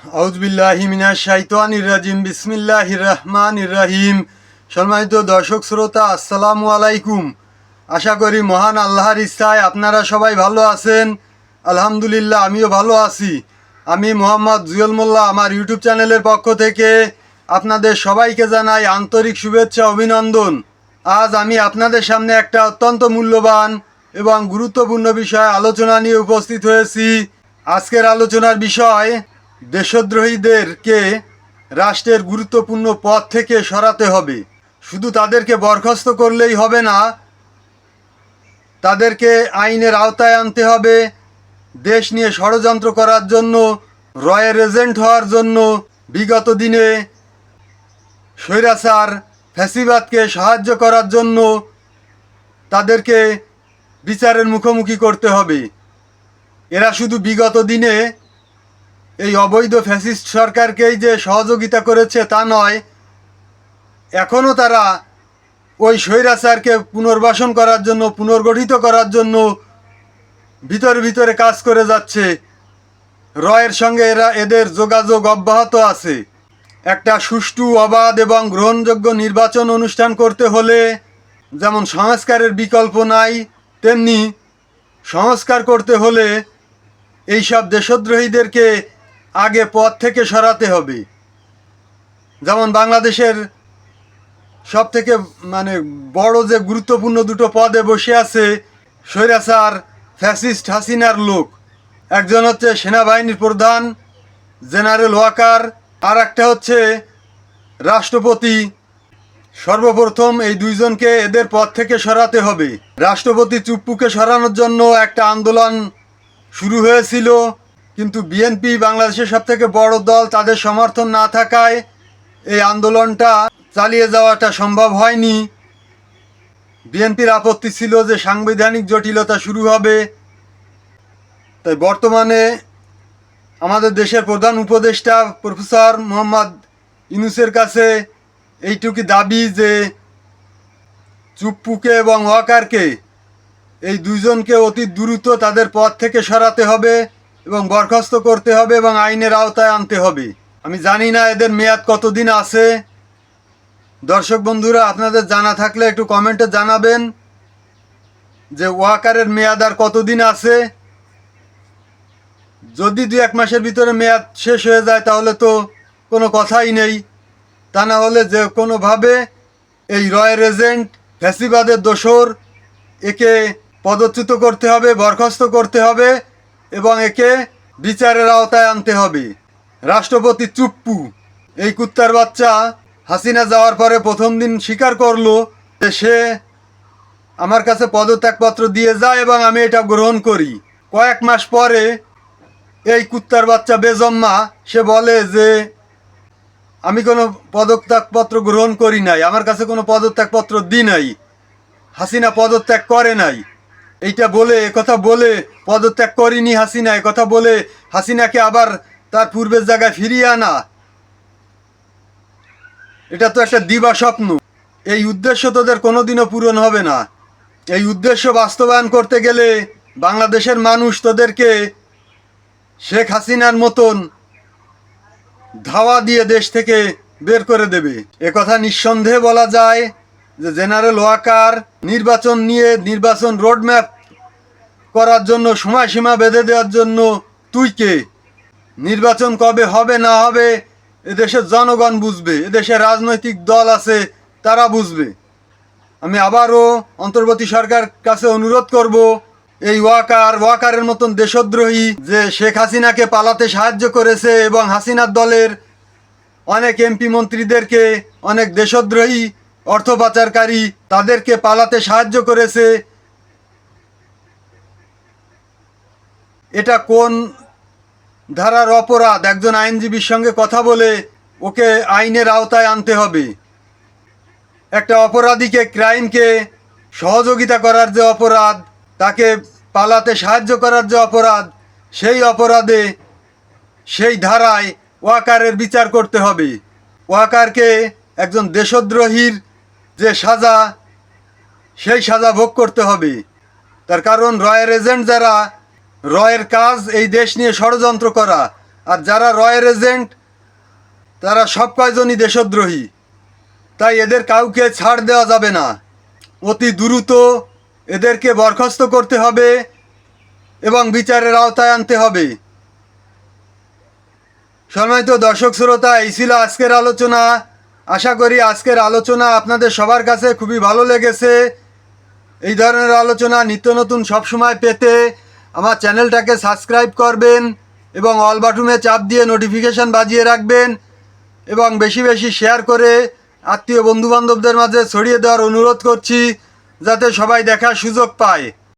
আউযুবিল্লাহি মিনাশ শাইতানির রাজিম বিসমিল্লাহির রহমানির রহিম। সম্মানিত দর্শক শ্রোতা, আসসালামু আলাইকুম। আশা করি মহান আল্লাহর ইচ্ছায় আপনারা সবাই ভালো আছেন। আলহামদুলিল্লাহ, আমিও ভালো আছি। আমি মোহাম্মদ জুয়েল মোল্লা, আমার ইউটিউব চ্যানেলের পক্ষ থেকে আপনাদের সবাইকে জানাই আন্তরিক শুভেচ্ছা, অভিনন্দন। আজ আমি আপনাদের সামনে একটা অত্যন্ত মূল্যবান এবং গুরুত্বপূর্ণ বিষয় আলোচনা নিয়ে উপস্থিত হয়েছি। আজকের আলোচনার বিষয়, দেশদ্রোহীদেরকে রাষ্ট্রের গুরুত্বপূর্ণ পদ থেকে সরাতে হবে। শুধু তাদেরকে বরখাস্ত করলেই হবে না, তাদেরকে আইনের আওতায় আনতে হবে। দেশ নিয়ে ষড়যন্ত্র করার জন্য, রয়ের এজেন্ট হওয়ার জন্য, বিগত দিনে স্বৈরাচার ফ্যাসিবাদকে সাহায্য করার জন্য তাদেরকে বিচারের মুখোমুখি করতে হবে। এরা শুধু বিগত দিনে এই অবৈধ ফ্যাসিস্ট সরকারকেই যে সহযোগিতা করেছে তা নয়, এখনও তারা ওই স্বৈরাচারকে পুনর্বাসন করার জন্য, পুনর্গঠিত করার জন্য ভিতরে ভিতরে কাজ করে যাচ্ছে। রয়ের সঙ্গে এদের যোগাযোগ অব্যাহত আছে। একটা সুষ্ঠু, অবাধ এবং গ্রহণযোগ্য নির্বাচন অনুষ্ঠান করতে হলে যেমন সংস্কারের বিকল্প নাই, তেমনি সংস্কার করতে হলে এইসব দেশদ্রোহীদেরকে আগে পদ থেকে সরাতে হবে। যেমন বাংলাদেশের সব থেকে বড় যে গুরুত্বপূর্ণ দুটো পদে বসে আছে স্বৈরাচার ফ্যাসিস্ট হাসিনার লোক। একজন হচ্ছে সেনাবাহিনীর প্রধান জেনারেল ওয়াকার, আর একটা হচ্ছে রাষ্ট্রপতি। সর্বপ্রথম এই দুইজনকে এদের পদ থেকে সরাতে হবে। রাষ্ট্রপতি চুপ্পুকে সরানোর জন্য একটা আন্দোলন শুরু হয়েছিল, কিন্তু বিএনপি বাংলাদেশের সব থেকে বড় দল, তাদের সমর্থন না থাকায় এই আন্দোলনটা চালিয়ে যাওয়াটা সম্ভব হয়নি। বিএনপির আপত্তি ছিল যে সাংবিধানিক জটিলতা শুরু হবে। তাই বর্তমানে আমাদের দেশের প্রধান উপদেষ্টা প্রফেসর মোহাম্মদ ইউনূসের কাছে এইটুকু দাবি যে চুপ্পুকে এবং ওয়াকারকে, এই দুইজনকে অতি দ্রুত তাদের পদ থেকে সরাতে হবে এবং বরখাস্ত করতে হবে এবং আইনের আওতায় আনতে হবে। আমি জানি না এদের মেয়াদ কতদিন আছে। দর্শক বন্ধুরা, আপনাদের জানা থাকলে একটু কমেন্টে জানাবেন যে ওয়াকারের মেয়াদ আর কতদিন আছে। যদি 2-1 মাসের ভিতরে মেয়াদ শেষ হয়ে যায় তাহলে তো কোনো কথাই নেই। তা না হলে যে কোনোভাবে এই রয়ের এজেন্ট, ফ্যাসিবাদের দোসর, একে পদচ্যুত করতে হবে, বরখাস্ত করতে হবে এবং একে বিচারের আওতায় আনতে হবে। রাষ্ট্রপতি চুপ্পু, এই কুত্তার বাচ্চা, হাসিনা যাওয়ার পরে প্রথম দিন স্বীকার করলো যে সে আমার কাছে পদত্যাগপত্র দিয়ে যায় এবং আমি এটা গ্রহণ করি। কয়েক মাস পরে এই কুত্তার বাচ্চা বেজম্মা সে বলে যে আমি কোনো পদত্যাগপত্র গ্রহণ করি নাই, আমার কাছে কোনো পদত্যাগপত্র দিই নাই, হাসিনা পদত্যাগ করে নাই। এইটা বলে, একথা বলে পদত্যাগ করিনি হাসিনা, একথা বলে হাসিনাকে আবার তার পূর্বের জায়গায় ফিরিয়ে আনা, এটা তো একটা দিবা স্বপ্ন। এই উদ্দেশ্য তোদের কোনোদিনও পূরণ হবে না। এই উদ্দেশ্য বাস্তবায়ন করতে গেলে বাংলাদেশের মানুষ তোদেরকে শেখ হাসিনার মতন ধাওয়া দিয়ে দেশ থেকে বের করে দেবে। একথা নিঃসন্দেহে বলা যায় যে জেনারেল ওয়াকার নির্বাচন নিয়ে, নির্বাচন রোডম্যাপ করার জন্য, সময়সীমা বেঁধে দেওয়ার জন্য তুই কে? নির্বাচন কবে হবে না হবে এদেশের জনগণ বুঝবে, এদেশের রাজনৈতিক দল আছে তারা বুঝবে। আমি আবারও অন্তর্বর্তী সরকার কাছে অনুরোধ করব, এই ওয়াকারের মতন দেশদ্রোহী যে শেখ হাসিনাকে পালাতে সাহায্য করেছে এবং হাসিনার দলের অনেক এমপি মন্ত্রীদেরকে, অনেক দেশদ্রোহী অর্থ পাচারকারী তাদেরকে পালাতে সাহায্য করেছে, এটা কোন ধারার অপরাধ? একজন আইনজীবীর সঙ্গে কথা বলে ওকে আইনের আওতায় আনতে হবে। একটা অপরাধীকে, ক্রাইমকে সহযোগিতা করার যে অপরাধ, তাকে পালাতে সাহায্য করার যে অপরাধ, সেই অপরাধে, সেই ধারায় ওয়াকারের বিচার করতে হবে। ওয়াকারকে একজন দেশদ্রোহীর যে সাজা, সেই সাজা ভোগ করতে হবে। তার কারণ রয়ের এজেন্ট যারা, রয়ের কাজ এই দেশ নিয়ে ষড়যন্ত্র করা, আর যারা রয়ের এজেন্ট তারা সব কয়জনই দেশদ্রোহী। তাই এদের কাউকে ছাড় দেওয়া যাবে না। অতি দ্রুত এদেরকে বরখাস্ত করতে হবে এবং বিচারের আওতায় আনতে হবে। সম্মানিত দর্শক শ্রোতা, এই ছিল আজকের আলোচনা। আশা করি আজকের আলোচনা আপনাদের সবার কাছে খুবই ভালো লেগেছে। এই ধরনের আলোচনা নিত্য নতুন সবসময় পেতে আমার চ্যানেলটাকে সাবস্ক্রাইব করবেন এবং অল বাটনে চাপ দিয়ে নোটিফিকেশান বাজিয়ে রাখবেন এবং বেশি বেশি শেয়ার করে আত্মীয় বন্ধুবান্ধবদের মাঝে ছড়িয়ে দেওয়ার অনুরোধ করছি, যাতে সবাই দেখার সুযোগ পায়।